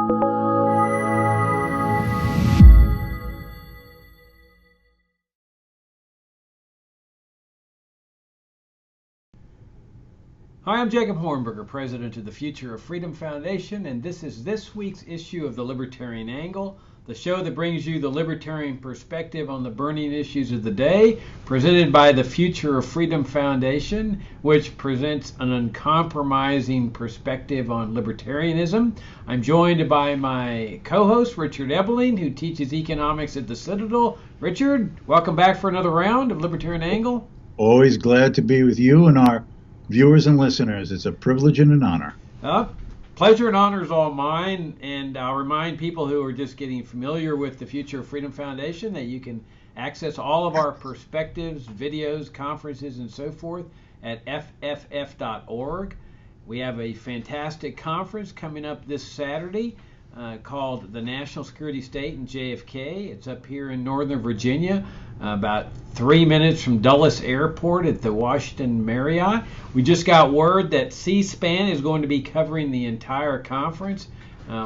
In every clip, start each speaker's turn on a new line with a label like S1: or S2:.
S1: Hi, I'm Jacob Hornberger, president of the Future of Freedom Foundation, and this is this week's issue of the Libertarian Angle, the show that brings you the libertarian perspective on the burning issues of the day, presented by the Future of Freedom Foundation, which presents an uncompromising perspective on libertarianism. I'm joined by my co-host, Richard Ebeling, who teaches economics at the Citadel. Richard, welcome back for another round of Libertarian Angle.
S2: Always glad to be with you and our viewers and listeners. It's a privilege and an honor.
S1: Pleasure and honor is all mine, and I'll remind people who are just getting familiar with the Future of Freedom Foundation that you can access all of our perspectives, videos, conferences, and so forth at fff.org. We have a fantastic conference coming up this Saturday called the National Security State in JFK. It's up here in Northern Virginia, about 3 minutes from Dulles Airport at the Washington Marriott. We just got word that C-SPAN is going to be covering the entire conference.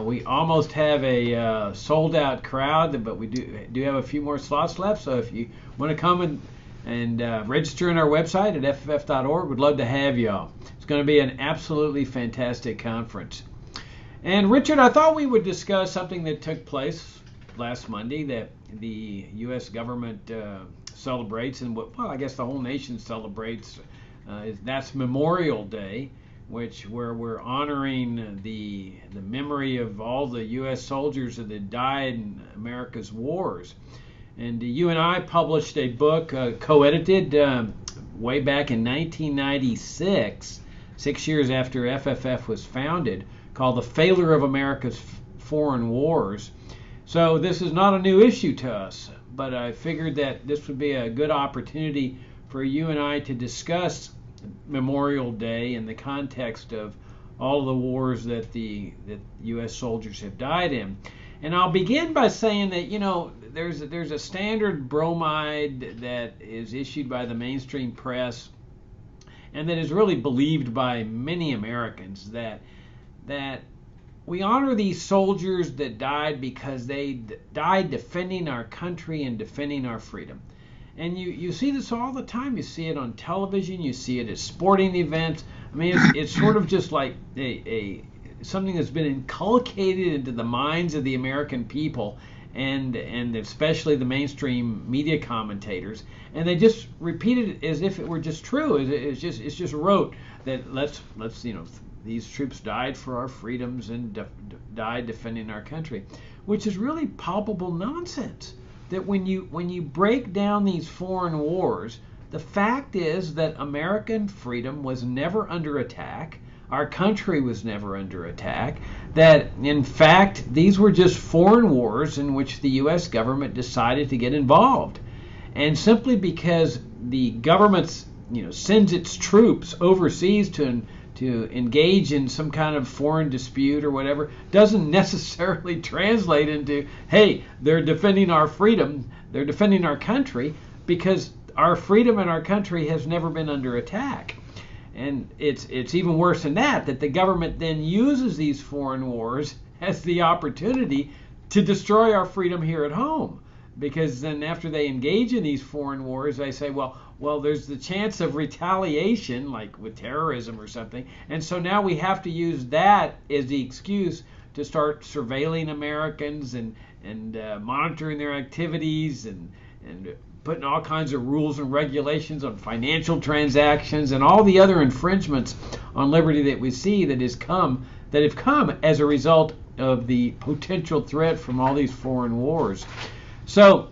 S1: We almost have a sold-out crowd, but we do have a few more slots left. So if you want to come and register on our website at fff.org, we'd love to have you all. It's going to be an absolutely fantastic conference. And Richard, I thought we would discuss something that took place last Monday that the U.S. government celebrates, and I guess the whole nation celebrates. That's Memorial Day, where we're honoring the memory of all the U.S. soldiers that had died in America's wars. And you and I published a book, co-edited, way back in 1996, 6 years after FFF was founded, called The Failure of America's Foreign Wars. So this is not a new issue to us, but I figured that this would be a good opportunity for you and I to discuss Memorial Day in the context of all of the wars that the U.S. soldiers have died in. And I'll begin by saying that, there's a standard bromide that is issued by the mainstream press and that is really believed by many Americans that we honor these soldiers that died because they died defending our country and defending our freedom. And you see this all the time. You see it on television. You see it at sporting events. I mean, it's sort of just like something that's been inculcated into the minds of the American people and especially the mainstream media commentators. And they just repeat it as if it were just true. It's just rote that let's these troops died for our freedoms and died defending our country, which is really palpable nonsense. That when you break down these foreign wars, the fact is that American freedom was never under attack. Our country was never under attack. That, in fact, these were just foreign wars in which the U.S. government decided to get involved. And simply because the government sends its troops overseas to engage in some kind of foreign dispute or whatever doesn't necessarily translate into, hey, they're defending our freedom, they're defending our country, because our freedom and our country has never been under attack. And it's even worse than that the government then uses these foreign wars as the opportunity to destroy our freedom here at home. Because then after they engage in these foreign wars, they say, well, there's the chance of retaliation, like with terrorism or something. And so now we have to use that as the excuse to start surveilling Americans and monitoring their activities and putting all kinds of rules and regulations on financial transactions and all the other infringements on liberty that we see that have come as a result of the potential threat from all these foreign wars. So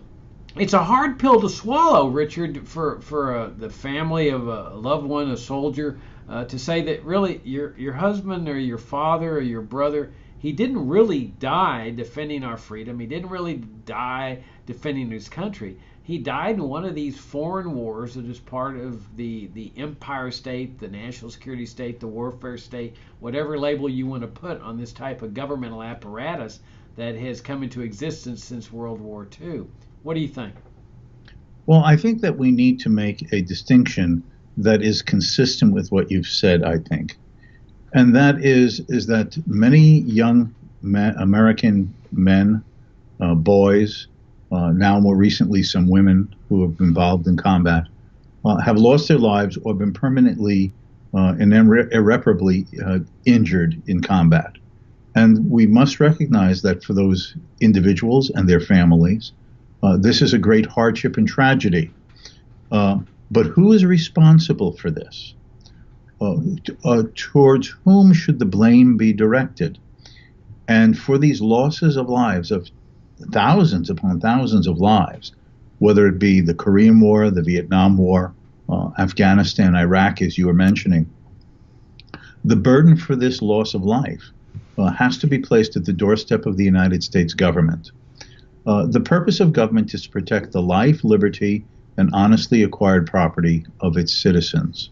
S1: it's a hard pill to swallow, Richard, for the family of a loved one, a soldier, to say that really your husband or your father or your brother, he didn't really die defending our freedom. He didn't really die defending his country. He died in one of these foreign wars that is part of the empire state, the national security state, the warfare state, whatever label you want to put on this type of governmental apparatus that has come into existence since World War II. What do you think?
S2: Well, I think that we need to make a distinction that is consistent with what you've said, I think. And that is that many young American men, boys, now more recently some women who have been involved in combat, have lost their lives or been permanently and irreparably injured in combat. And we must recognize that for those individuals and their families, this is a great hardship and tragedy. But who is responsible for this? Towards whom should the blame be directed? And for these losses of lives, of thousands upon thousands of lives, whether it be the Korean War, the Vietnam War, Afghanistan, Iraq, as you were mentioning, the burden for this loss of life has to be placed at the doorstep of the United States government. The purpose of government is to protect the life, liberty, and honestly acquired property of its citizens.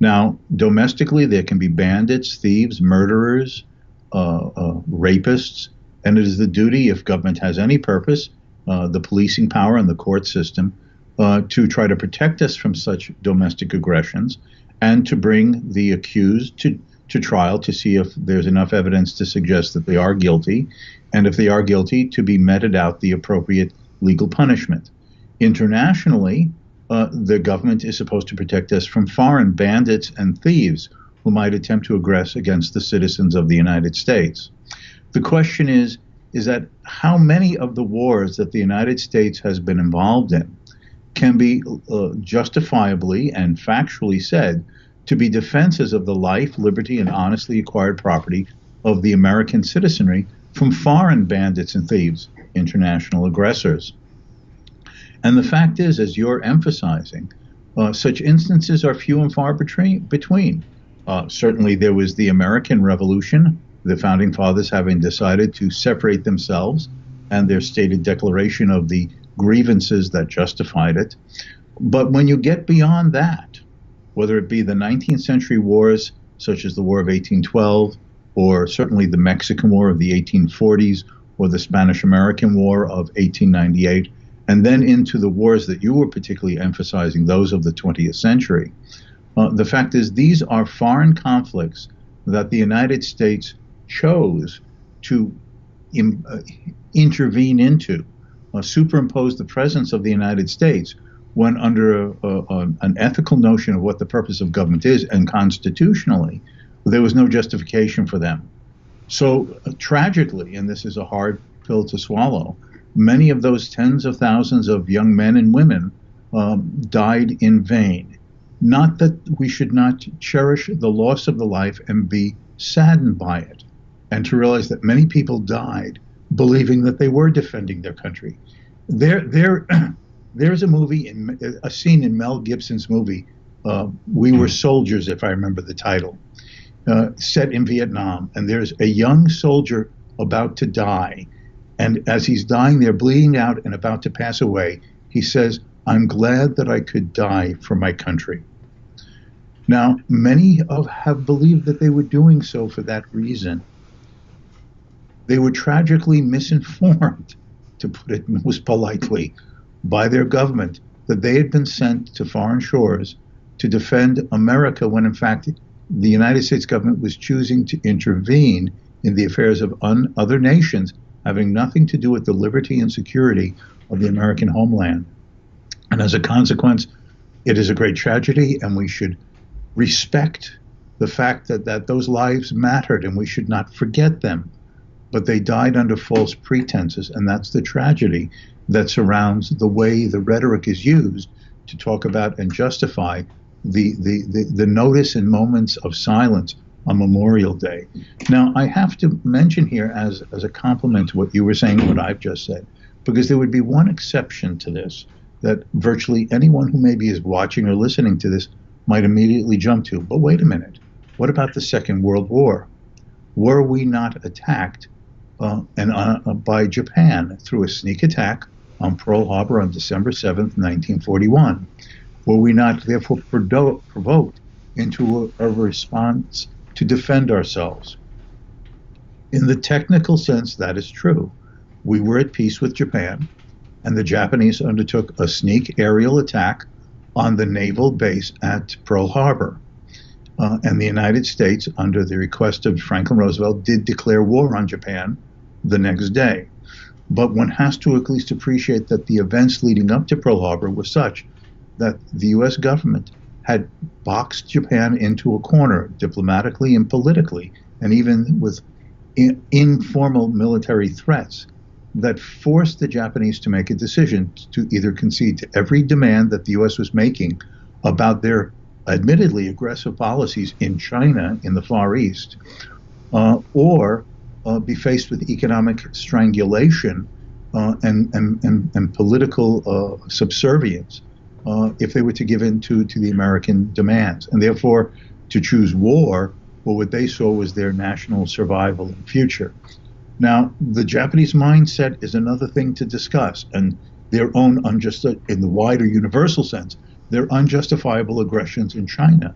S2: Now, domestically, there can be bandits, thieves, murderers, rapists, and it is the duty, if government has any purpose, the policing power and the court system, to try to protect us from such domestic aggressions and to bring the accused to trial to see if there's enough evidence to suggest that they are guilty, and if they are guilty, to be meted out the appropriate legal punishment. Internationally, the government is supposed to protect us from foreign bandits and thieves who might attempt to aggress against the citizens of the United States. The question is that how many of the wars that the United States has been involved in can be justifiably and factually said to be defenses of the life, liberty, and honestly acquired property of the American citizenry from foreign bandits and thieves, international aggressors. And the fact is, as you're emphasizing, such instances are few and far between. Certainly there was the American Revolution, the Founding Fathers having decided to separate themselves and their stated declaration of the grievances that justified it. But when you get beyond that, whether it be the 19th century wars, such as the War of 1812, or certainly the Mexican War of the 1840s, or the Spanish-American War of 1898, and then into the wars that you were particularly emphasizing, those of the 20th century, the fact is these are foreign conflicts that the United States chose to intervene into, superimpose the presence of the United States when under an ethical notion of what the purpose of government is, and constitutionally, there was no justification for them. So tragically, and this is a hard pill to swallow, many of those tens of thousands of young men and women died in vain. Not that we should not cherish the loss of the life and be saddened by it, and to realize that many people died believing that they were defending their country. There's a movie, a scene in Mel Gibson's movie, We Were Soldiers, if I remember the title, set in Vietnam, and there's a young soldier about to die, and as he's dying, they're bleeding out and about to pass away, he says, "I'm glad that I could die for my country." Now, many have believed that they were doing so for that reason. They were tragically misinformed, to put it most politely, by their government, that they had been sent to foreign shores to defend America when in fact the United States government was choosing to intervene in the affairs of other nations, having nothing to do with the liberty and security of the American homeland. And as a consequence, it is a great tragedy, and we should respect the fact that those lives mattered, and we should not forget them. But they died under false pretenses, and that's the tragedy that surrounds the way the rhetoric is used to talk about and justify the notice and moments of silence on Memorial Day. Now, I have to mention here as a compliment to what you were saying, what I've just said, because there would be one exception to this that virtually anyone who maybe is watching or listening to this might immediately jump to. But wait a minute, what about the Second World War? Were we not attacked by Japan through a sneak attack on Pearl Harbor on December 7th, 1941? Were we not therefore provoked into a response to defend ourselves? In the technical sense, that is true. We were at peace with Japan, and the Japanese undertook a sneak aerial attack on the naval base at Pearl Harbor. And the United States, under the request of Franklin Roosevelt, did declare war on Japan the next day. But one has to at least appreciate that the events leading up to Pearl Harbor were such that the U.S. government had boxed Japan into a corner diplomatically and politically, and even with informal military threats that forced the Japanese to make a decision to either concede to every demand that the U.S. was making about their admittedly aggressive policies in China, in the Far East, or be faced with economic strangulation and political subservience if they were to give in to the American demands, and therefore to choose war for what they saw was their national survival and future. Now, the Japanese mindset is another thing to discuss, and their own in the wider universal sense, their unjustifiable aggressions in China.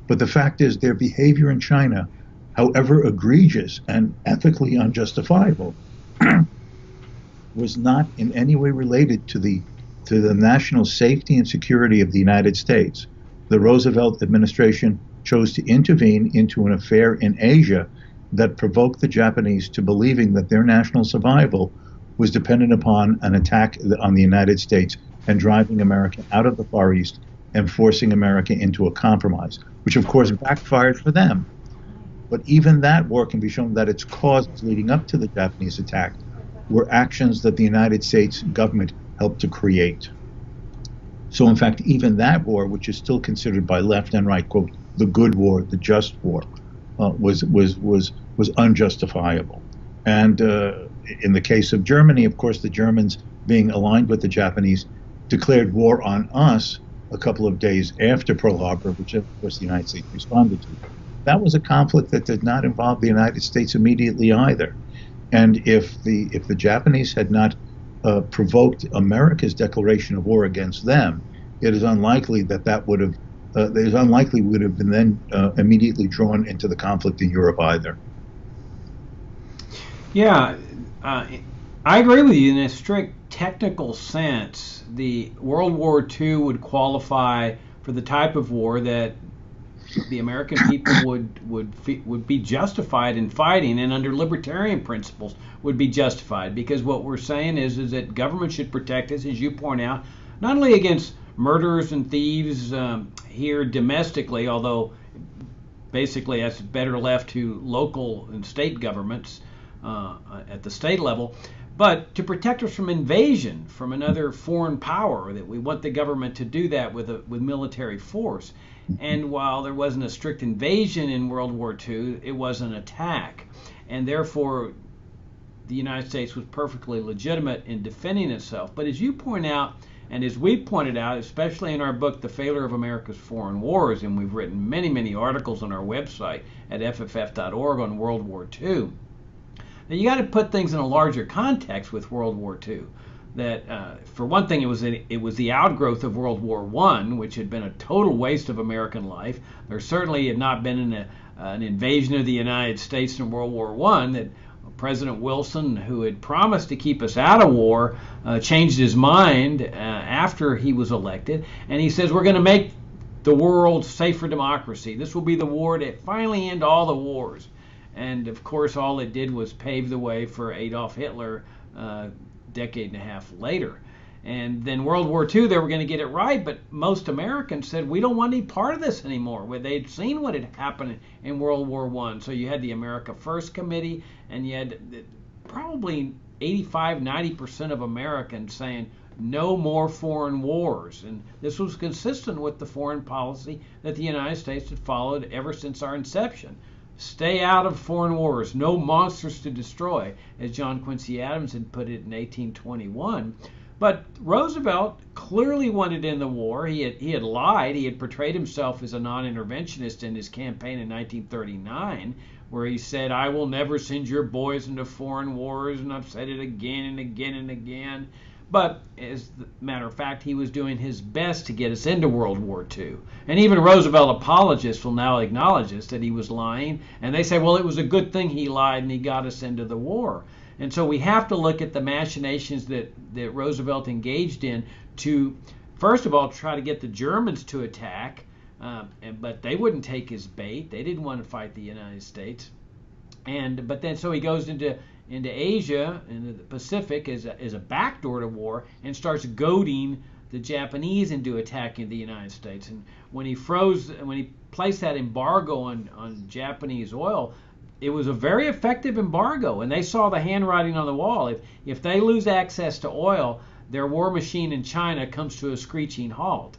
S2: But the fact is, their behavior in China, however egregious and ethically unjustifiable, was not in any way related to the national safety and security of the United States. The Roosevelt administration chose to intervene into an affair in Asia that provoked the Japanese to believing that their national survival was dependent upon an attack on the United States and driving America out of the Far East and forcing America into a compromise, which of course backfired for them. But even that war can be shown that its causes leading up to the Japanese attack were actions that the United States government helped to create. So in fact, even that war, which is still considered by left and right, quote, the good war, the just war, was unjustifiable. And in the case of Germany, of course, the Germans, being aligned with the Japanese, declared war on us a couple of days after Pearl Harbor, which of course the United States responded to. That was a conflict that did not involve the United States immediately either. And if the Japanese had not provoked America's declaration of war against them, it is unlikely that would have been then immediately drawn into the conflict in Europe either.
S1: Yeah, I agree with you in a strict technical sense. The World War II would qualify for the type of war that the American people would be justified in fighting, and under libertarian principles would be justified, because what we're saying is that government should protect us, as you point out, not only against murderers and thieves here domestically, although basically that's better left to local and state governments at the state level, but to protect us from invasion from another foreign power, that we want the government to do that with military force. And while there wasn't a strict invasion in World War II, it was an attack. And therefore, the United States was perfectly legitimate in defending itself. But as you point out, and as we pointed out, especially in our book, The Failure of America's Foreign Wars, and we've written many, many articles on our website at fff.org on World War II, now you got to put things in a larger context with World War II. That for one thing, it was the outgrowth of World War I, which had been a total waste of American life. There certainly had not been an invasion of the United States in World War I. That President Wilson, who had promised to keep us out of war, changed his mind after he was elected, and he says we're going to make the world safe for democracy. This will be the war to finally end all the wars. And of course, all it did was pave the way for Adolf Hitler decade and a half later. And then World War II, they were going to get it right, but most Americans said, we don't want any part of this anymore. Where they'd seen what had happened in World War I. So you had the America First Committee, and you had probably 85-90% of Americans saying, no more foreign wars. And this was consistent with the foreign policy that the United States had followed ever since our inception. Stay out of foreign wars, no monsters to destroy, as John Quincy Adams had put it in 1821. But Roosevelt clearly wanted in the war. He had lied. He had portrayed himself as a non-interventionist in his campaign in 1939, where he said, I will never send your boys into foreign wars, and I've said it again and again and again. But as a matter of fact, he was doing his best to get us into World War II. And even Roosevelt apologists will now acknowledge this, that he was lying. And they say, well, it was a good thing he lied and he got us into the war. And so we have to look at the machinations that Roosevelt engaged in to, first of all, try to get the Germans to attack, But they wouldn't take his bait. They didn't want to fight the United States. But then so he goes into Asia, into the Pacific, as a backdoor to war, and starts goading the Japanese into attacking the United States. And when he placed that embargo on Japanese oil, it was a very effective embargo, and they saw the handwriting on the wall. If they lose access to oil, their war machine in China comes to a screeching halt.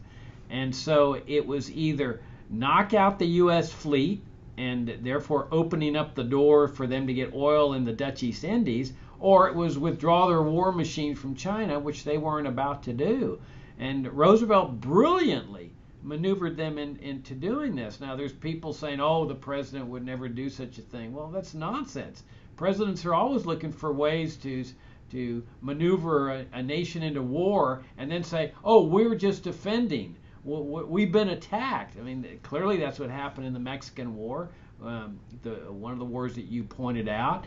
S1: And so it was either knock out the U.S. fleet, and therefore opening up the door for them to get oil in the Dutch East Indies, or it was withdraw their war machine from China, which they weren't about to do. And Roosevelt brilliantly maneuvered them into doing this. Now, there's people saying, oh, the president would never do such a thing. Well, that's nonsense. Presidents are always looking for ways to maneuver a nation into war and then say, oh, we're just defending. We've been attacked. I mean, clearly that's what happened in the Mexican War, one of the wars that you pointed out.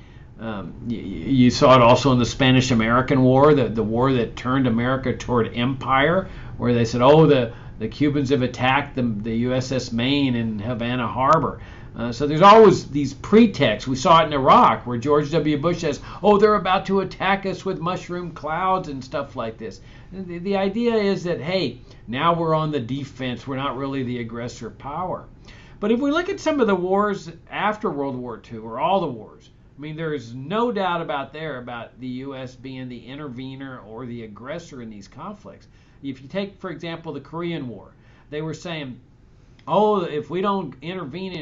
S1: You saw it also in the Spanish-American War, the war that turned America toward empire, where they said, oh, the Cubans have attacked the USS Maine in Havana Harbor. So there's always these pretexts. We saw it in Iraq, where George W. Bush says, oh, they're about to attack us with mushroom clouds and stuff like this. The idea is that, hey, now we're on the defense. We're not really the aggressor power. But if we look at some of the wars after World War II, or all the wars, I mean, there is no doubt about the U.S. being the intervener or the aggressor in these conflicts. If you take, for example, the Korean War, they were saying, oh, if we don't intervene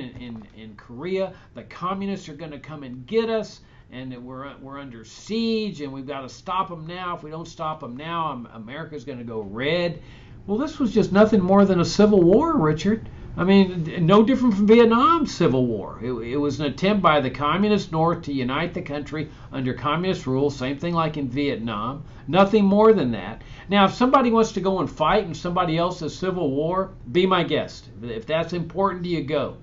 S1: in Korea, the communists are going to come and get us, and we're under siege, and we've got to stop them now. If we don't stop them now, America's going to go red. Well, this was just nothing more than a civil war, Richard. I mean, no different from Vietnam's civil war. It was an attempt by the communist North to unite the country under communist rule, same thing like in Vietnam, nothing more than that. Now, if somebody wants to go and fight in somebody else's civil war, be my guest. If that's important to you, go.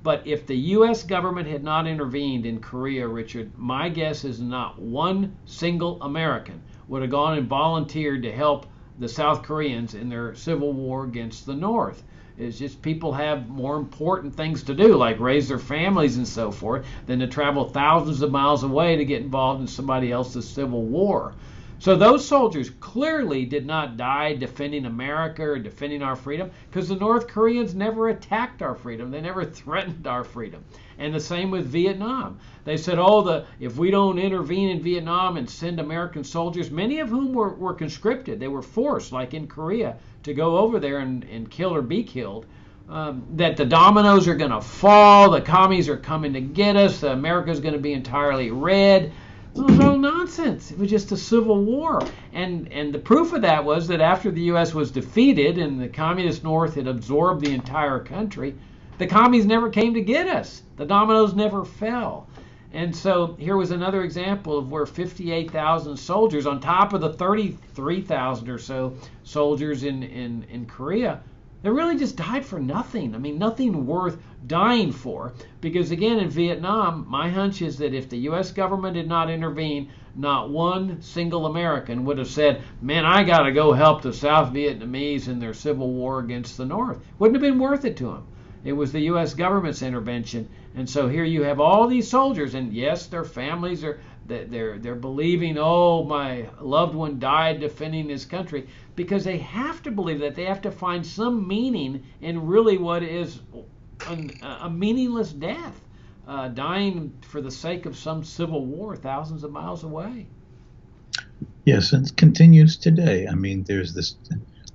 S1: But if the U.S. government had not intervened in Korea, Richard, my guess is not one single American would have gone and volunteered to help the South Koreans in their civil war against the North. It's just people have more important things to do, like raise their families and so forth, than to travel thousands of miles away to get involved in somebody else's civil war. So those soldiers clearly did not die defending America or defending our freedom, because the North Koreans never attacked our freedom. They never threatened our freedom. And the same with Vietnam. They said, oh, if we don't intervene in Vietnam and send American soldiers, many of whom were conscripted, they were forced, like in Korea, to go over there and kill or be killed, that the dominoes are going to fall, the commies are coming to get us, America's going to be entirely red. It was all nonsense. It was just a civil war. And the proof of that was that after the U.S. was defeated and the communist North had absorbed the entire country, the commies never came to get us. The dominoes never fell. And so here was another example of where 58,000 soldiers, on top of the 33,000 or so soldiers in Korea, they really just died for nothing. I mean, nothing worth dying for. Because again, in Vietnam, my hunch is that if the U.S. government did not intervene, not one single American would have said, man, I got to go help the South Vietnamese in their civil war against the North. Wouldn't have been worth it to them. It was the U.S. government's intervention. And so here you have all these soldiers, and yes, their families are they're believing, oh, my loved one died defending his country, because they have to believe that. They have to find some meaning in really what is a meaningless death, dying for the sake of some civil war thousands of miles away.
S2: Yes, and it continues today. I mean, there's this,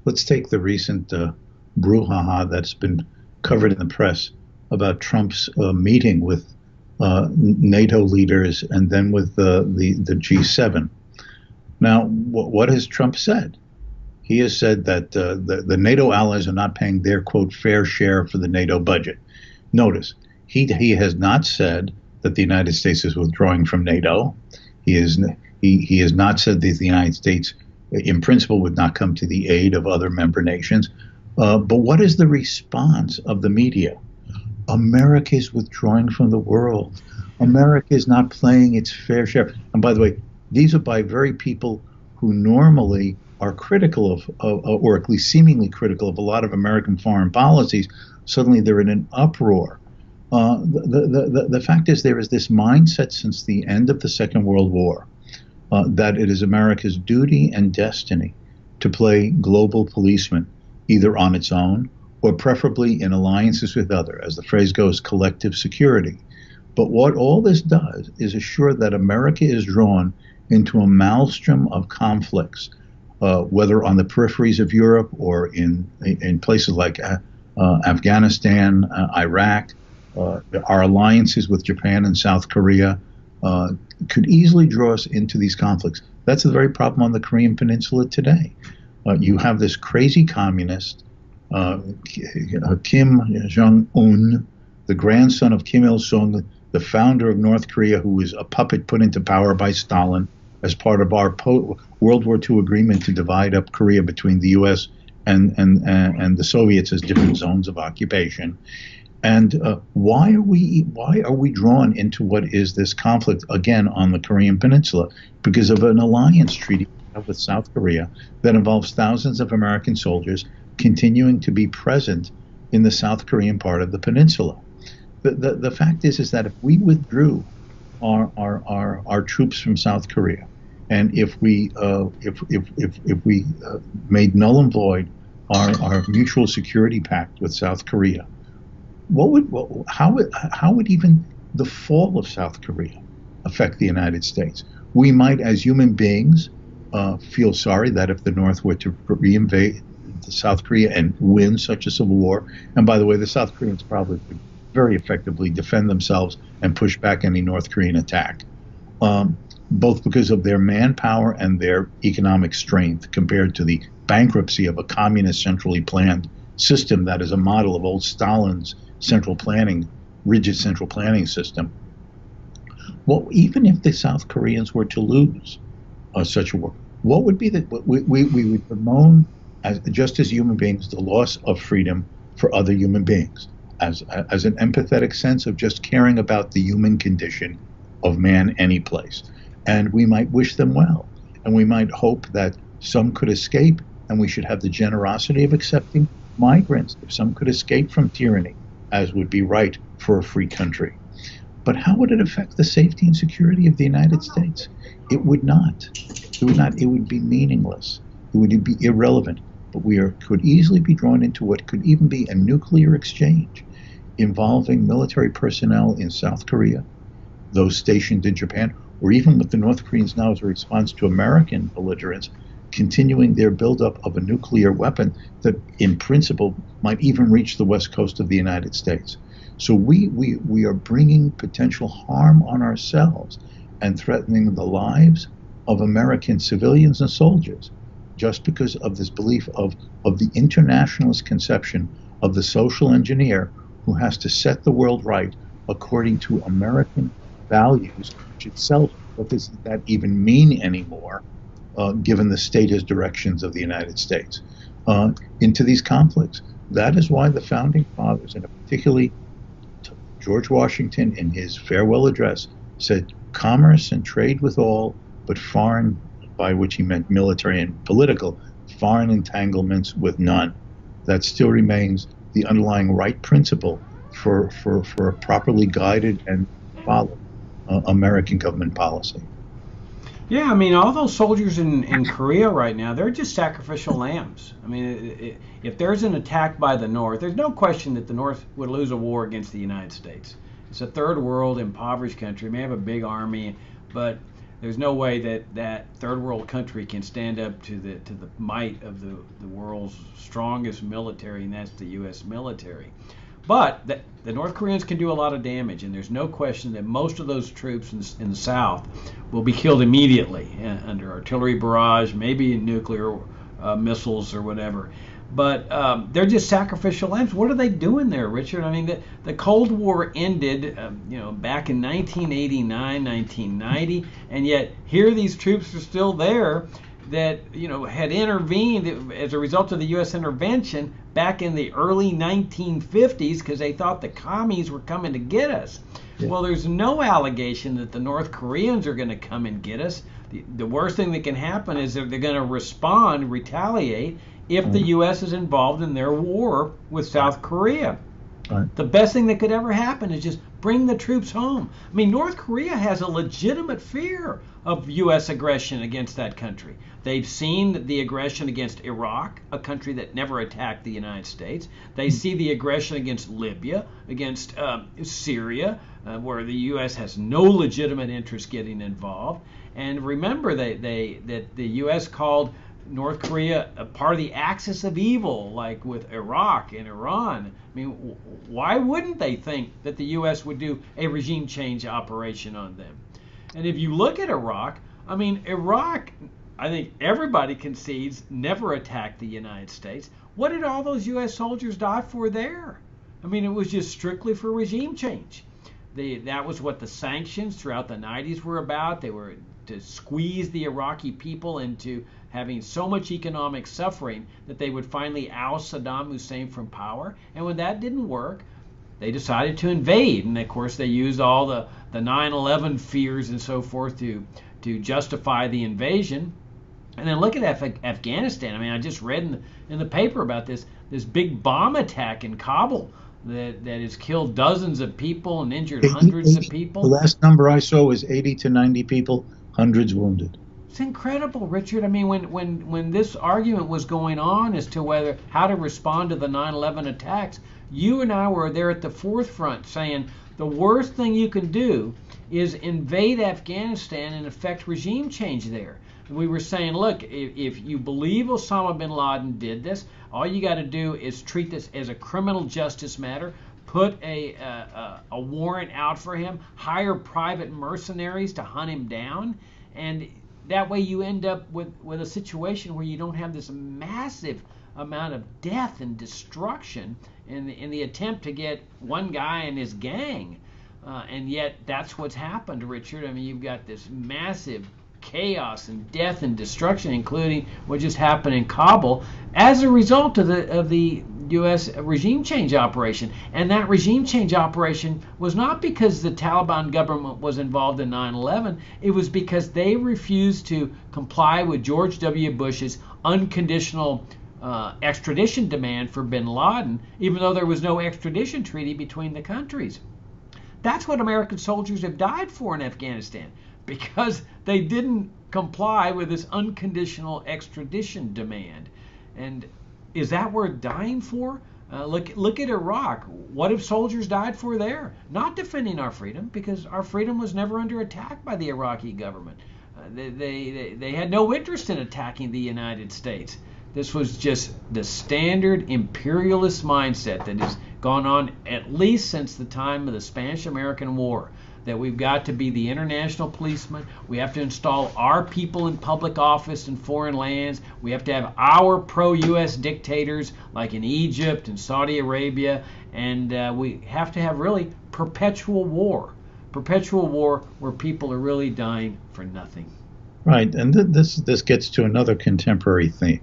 S2: let's take the recent brouhaha that's been covered in the press about Trump's meeting with NATO leaders and then with the G7. Now, what has Trump said? He has said that the NATO allies are not paying their, quote, fair share for the NATO budget. Notice, he has not said that the United States is withdrawing from NATO. He has not said that the United States, in principle, would not come to the aid of other member nations. But what is the response of the media? America is withdrawing from the world. America is not playing its fair share. And by the way, these are by very people who normally are critical of, or at least seemingly critical of a lot of American foreign policies, suddenly they're in an uproar. The fact is there is this mindset since the end of the Second World War that it is America's duty and destiny to play global policeman, either on its own or preferably in alliances with others, as the phrase goes, collective security. But what all this does is assure that America is drawn into a maelstrom of conflicts, whether on the peripheries of Europe or in places like Afghanistan, Iraq. Our alliances with Japan and South Korea could easily draw us into these conflicts. That's the very problem on the Korean Peninsula today. You have this crazy communist, Kim Jong-un, the grandson of Kim Il-sung, the founder of North Korea, who was a puppet put into power by Stalin as part of our World War II agreement to divide up Korea between the U.S. and the Soviets as different zones of occupation. And why are we drawn into what is this conflict again on the Korean Peninsula? Because of an alliance treaty with South Korea that involves thousands of American soldiers continuing to be present in the South Korean part of the peninsula. The fact is that if we withdrew our troops from South Korea, and if we made null and void our mutual security pact with South Korea, how would even the fall of South Korea affect the United States? We might, as human beings, feel sorry that if the North were to reinvade South Korea and win such a civil war, and by the way, the South Koreans probably would very effectively defend themselves and push back any North Korean attack, both because of their manpower and their economic strength compared to the bankruptcy of a communist centrally planned system that is a model of old Stalin's rigid central planning system. Well, even if the South Koreans were to lose such a war, what would be we would bemoan, just as human beings, the loss of freedom for other human beings, as an empathetic sense of just caring about the human condition of man any place. And we might wish them well, and we might hope that some could escape, and we should have the generosity of accepting migrants if some could escape from tyranny, as would be right for a free country. But how would it affect the safety and security of the United States? It would not. It would not. It would be meaningless. It would be irrelevant. But we could easily be drawn into what could even be a nuclear exchange involving military personnel in South Korea, those stationed in Japan, or even with the North Koreans now as a response to American belligerents, continuing their buildup of a nuclear weapon that in principle might even reach the west coast of the United States. So we are bringing potential harm on ourselves and threatening the lives of American civilians and soldiers just because of this belief of the internationalist conception of the social engineer who has to set the world right according to American values, which itself, what does that even mean anymore, given the stated directions of the United States, into these conflicts. That is why the Founding Fathers, and particularly George Washington in his farewell address, said commerce and trade with all, but foreign, by which he meant military and political, foreign entanglements with none. That still remains the underlying right principle for a properly guided and followed American government policy.
S1: Yeah, I mean, all those soldiers in Korea right now, they're just sacrificial lambs. I mean, if there's an attack by the North, there's no question that the North would lose a war against the United States. It's a third world, impoverished country. It may have a big army, but there's no way that third world country can stand up to the might of the world's strongest military, and that's the U.S. military. But the North Koreans can do a lot of damage, and there's no question that most of those troops in the South will be killed immediately under artillery barrage, maybe nuclear missiles or whatever. But they're just sacrificial lambs. What are they doing there, Richard? I mean, the Cold War ended, back in 1989, 1990, and yet here these troops are still there that had intervened as a result of the U.S. intervention back in the early 1950s because they thought the commies were coming to get us. Yeah. Well, there's no allegation that the North Koreans are going to come and get us. The worst thing that can happen is that they're going to respond, retaliate, if the U.S. is involved in their war with South Korea.
S2: Right.
S1: The best thing that could ever happen is just bring the troops home. I mean, North Korea has a legitimate fear of U.S. aggression against that country. They've seen the aggression against Iraq, a country that never attacked the United States. They see the aggression against Libya, against Syria, where the U.S. has no legitimate interest getting involved. And remember that the U.S. called North Korea a part of the axis of evil, like with Iraq and Iran. I mean, why wouldn't they think that the U.S. would do a regime change operation on them? And if you look at Iraq, I mean, Iraq, I think everybody concedes, never attacked the United States. What did all those U.S. soldiers die for there? I mean, it was just strictly for regime change. That was what the sanctions throughout the 90s were about. They were to squeeze the Iraqi people into having so much economic suffering that they would finally oust Saddam Hussein from power. And when that didn't work, they decided to invade. And of course, they used all the 9/11 fears and so forth to justify the invasion. And then look at Afghanistan. I mean, I just read in the paper about this big bomb attack in Kabul that has killed dozens of people and injured hundreds of people.
S2: The last number I saw was 80 to 90 people, hundreds wounded.
S1: It's incredible, Richard. I mean, when this argument was going on as to how to respond to the 9/11 attacks, you and I were there at the forefront saying the worst thing you can do is invade Afghanistan and effect regime change there. And we were saying, look, if you believe Osama bin Laden did this, all you got to do is treat this as a criminal justice matter, put a warrant out for him, hire private mercenaries to hunt him down, and that way you end up with a situation where you don't have this massive amount of death and destruction in the attempt to get one guy and his gang. And yet that's what's happened, Richard. I mean, you've got this massive chaos and death and destruction, including what just happened in Kabul, as a result of the U.S. regime change operation. And that regime change operation was not because the Taliban government was involved in 9/11. It was because they refused to comply with George W. Bush's unconditional extradition demand for bin Laden, even though there was no extradition treaty between the countries. That's what American soldiers have died for in Afghanistan, because they didn't comply with this unconditional extradition demand. And is that worth dying for? Look at Iraq. What have soldiers died for there? Not defending our freedom, because our freedom was never under attack by the Iraqi government. They had no interest in attacking the United States. This was just the standard imperialist mindset that has gone on at least since the time of the Spanish-American War, that we've got to be the international policeman. We have to install our people in public office in foreign lands. We have to have our pro-U.S. dictators like in Egypt and Saudi Arabia. And we have to have really perpetual war where people are really dying for nothing.
S2: Right, and this gets to another contemporary theme.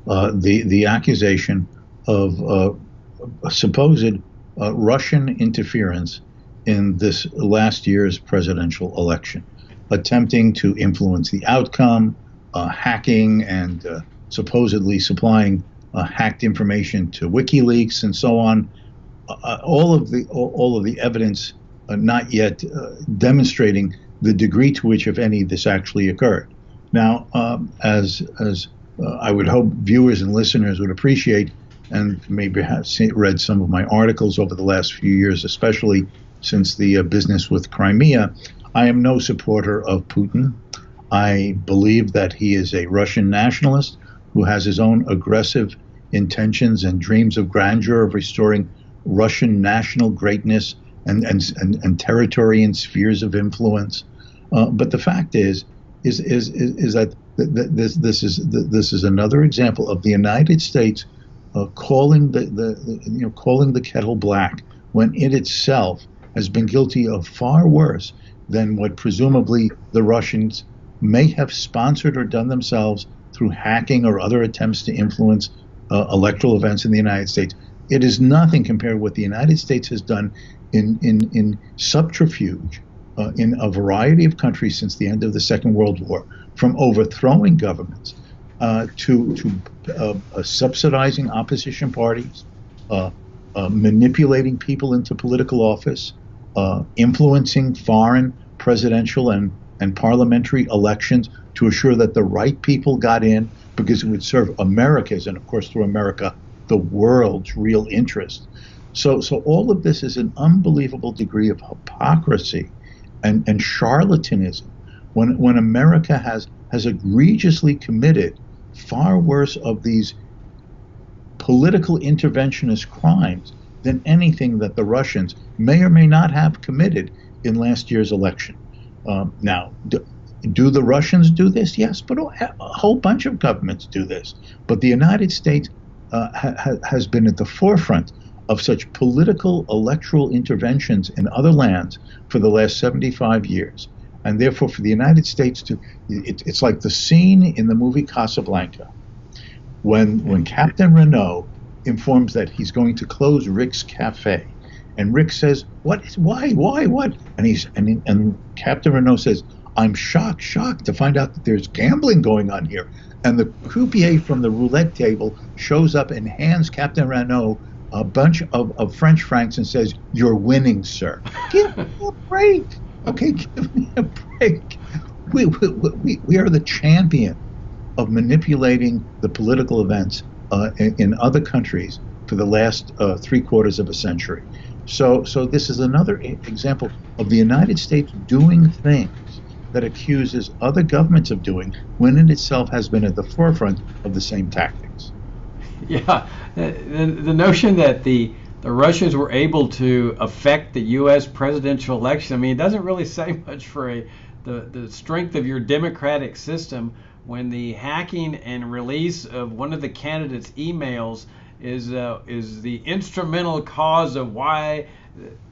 S2: The accusation of supposed Russian interference in this last year's presidential election, attempting to influence the outcome, hacking and supposedly supplying hacked information to WikiLeaks and so on. All of the evidence not yet demonstrating the degree to which, if any, this actually occurred. Now, as I would hope viewers and listeners would appreciate, and maybe have read some of my articles over the last few years, especially since the business with Crimea, I am no supporter of Putin. I believe that he is a Russian nationalist who has his own aggressive intentions and dreams of grandeur, of restoring Russian national greatness and territory and spheres of influence. But the fact is that this is another example of the United States calling the kettle black when it itself has been guilty of far worse than what presumably the Russians may have sponsored or done themselves through hacking or other attempts to influence electoral events in the United States. It is nothing compared to what the United States has done in subterfuge in a variety of countries since the end of the Second World War, from overthrowing governments to subsidizing opposition parties, manipulating people into political office, influencing foreign presidential and parliamentary elections to assure that the right people got in because it would serve America's, and of course through America, the world's real interest. So all of this is an unbelievable degree of hypocrisy and charlatanism when America has egregiously committed far worse of these political interventionist crimes than anything that the Russians may or may not have committed in last year's election. Now, do the Russians do this? Yes, but a whole bunch of governments do this. But the United States has been at the forefront of such political electoral interventions in other lands for the last 75 years. And therefore, for the United States it's like the scene in the movie Casablanca when Captain Renault informs that he's going to close Rick's cafe. And Rick says, "What? Why? What?" And Captain Renault says, "I'm shocked to find out that there's gambling going on here." And the croupier from the roulette table shows up and hands Captain Renault a bunch of French francs and says, "You're winning, sir." Give me a break. Okay, give me a break. We are the champion of manipulating the political events in other countries for the last 3/4 of a century. So this is another example of the United States doing things that accuses other governments of doing when it itself has been at the forefront of the same tactics.
S1: Yeah, the notion that the Russians were able to affect the U.S. presidential election, I mean, it doesn't really say much for the strength of your democratic system when the hacking and release of one of the candidates' emails is the instrumental cause of why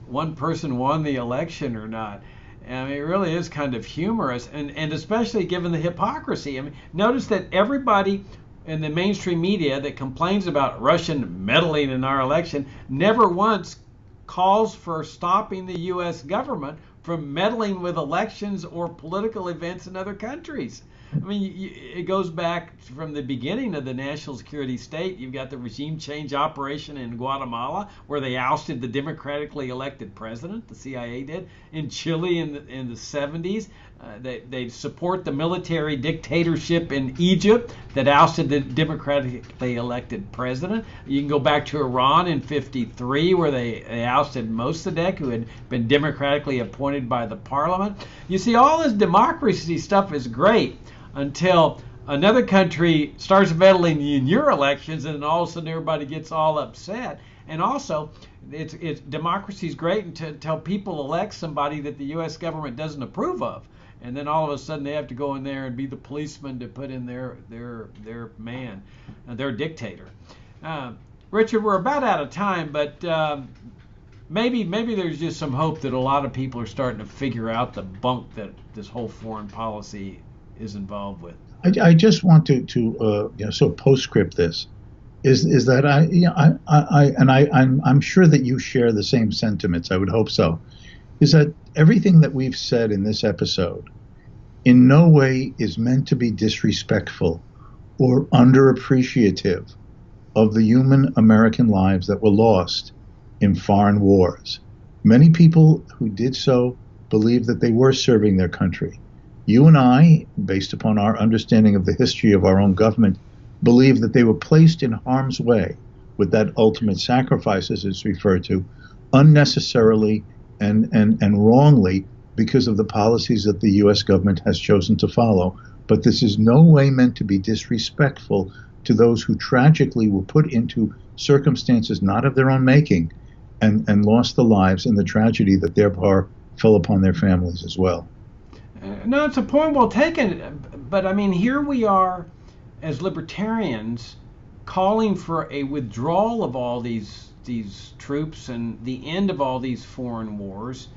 S1: one person won the election or not. I mean, it really is kind of humorous, and especially given the hypocrisy. I mean, notice that everybody in the mainstream media that complains about Russian meddling in our election never once calls for stopping the U.S. government from meddling with elections or political events in other countries. I mean, it goes back from the beginning of the national security state. You've got the regime change operation in Guatemala, where they ousted the democratically elected president, the CIA did. In Chile in the 70s, they support the military dictatorship in Egypt that ousted the democratically elected president. You can go back to Iran in 53, where they ousted Mossadegh, who had been democratically appointed by the parliament. You see, all this democracy stuff is great until another country starts meddling in your elections, and then all of a sudden everybody gets all upset. And also, it's democracy is great until people elect somebody that the U.S. government doesn't approve of, and then all of a sudden they have to go in there and be the policeman to put in their man, their dictator. Richard, we're about out of time, but maybe there's just some hope that a lot of people are starting to figure out the bunk that this whole foreign policy is involved with.
S2: I just want to so postscript this is that I'm sure that you share the same sentiments. I would hope so. Is that everything that we've said in this episode in no way is meant to be disrespectful or underappreciative of the human American lives that were lost in foreign wars. Many people who did so believe that they were serving their country. You and I, based upon our understanding of the history of our own government, believe that they were placed in harm's way with that ultimate sacrifice, as it's referred to, unnecessarily and wrongly because of the policies that the U.S. government has chosen to follow. But this is no way meant to be disrespectful to those who tragically were put into circumstances not of their own making and lost the lives, and the tragedy that thereby fell upon their families as well.
S1: No, it's a point well taken, but I mean, here we are as libertarians calling for a withdrawal of all these troops and the end of all these foreign wars.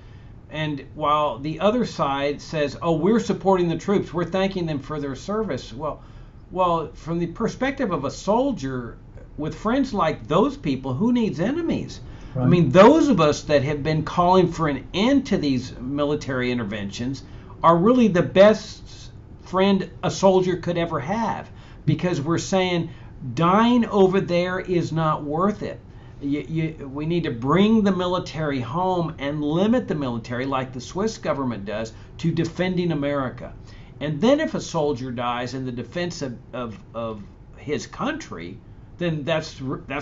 S1: And while the other side says, "Oh, we're supporting the troops, we're thanking them for their service." Well, from the perspective of a soldier, with friends like those people, who needs enemies?
S2: Right.
S1: I mean, those of us that have been calling for an end to these military interventions are really the best friend a soldier could ever have, because we're saying dying over there is not worth it. We need to bring the military home and limit the military, like the Swiss government does, to defending America. And then if a soldier dies in the defense of his country, then that's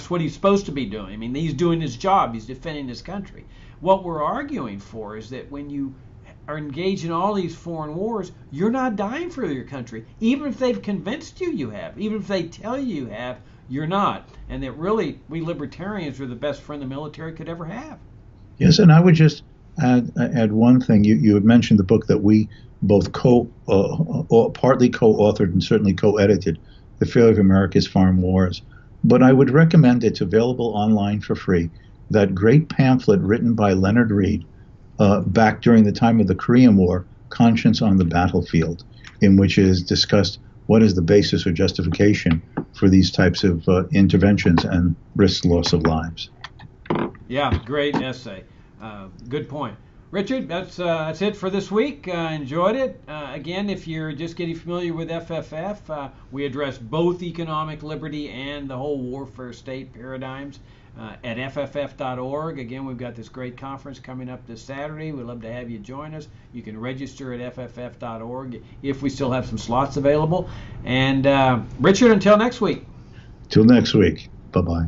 S1: what he's supposed to be doing. I mean, he's doing his job. He's defending his country. What we're arguing for is that when you are engaged in all these foreign wars, you're not dying for your country. Even if they've convinced you you have, even if they tell you you have, you're not. And that really, we libertarians are the best friend the military could ever have.
S2: Yes, and I would just add one thing. You had mentioned the book that we both partly co-authored and certainly co-edited, The Failure of America's Foreign Wars. But I would recommend, it's available online for free, that great pamphlet written by Leonard Read back during the time of the Korean War, Conscience on the Battlefield, in which is discussed what is the basis or justification for these types of interventions and risk loss of lives.
S1: Yeah, great essay. Good point. Richard, that's it for this week. Enjoyed it. Again, if you're just getting familiar with FFF, we address both economic liberty and the whole warfare state paradigms at FFF.org. Again, we've got this great conference coming up this Saturday. We'd love to have you join us. You can register at FFF.org if we still have some slots available. And Richard, until next week.
S2: Till next week. Bye-bye.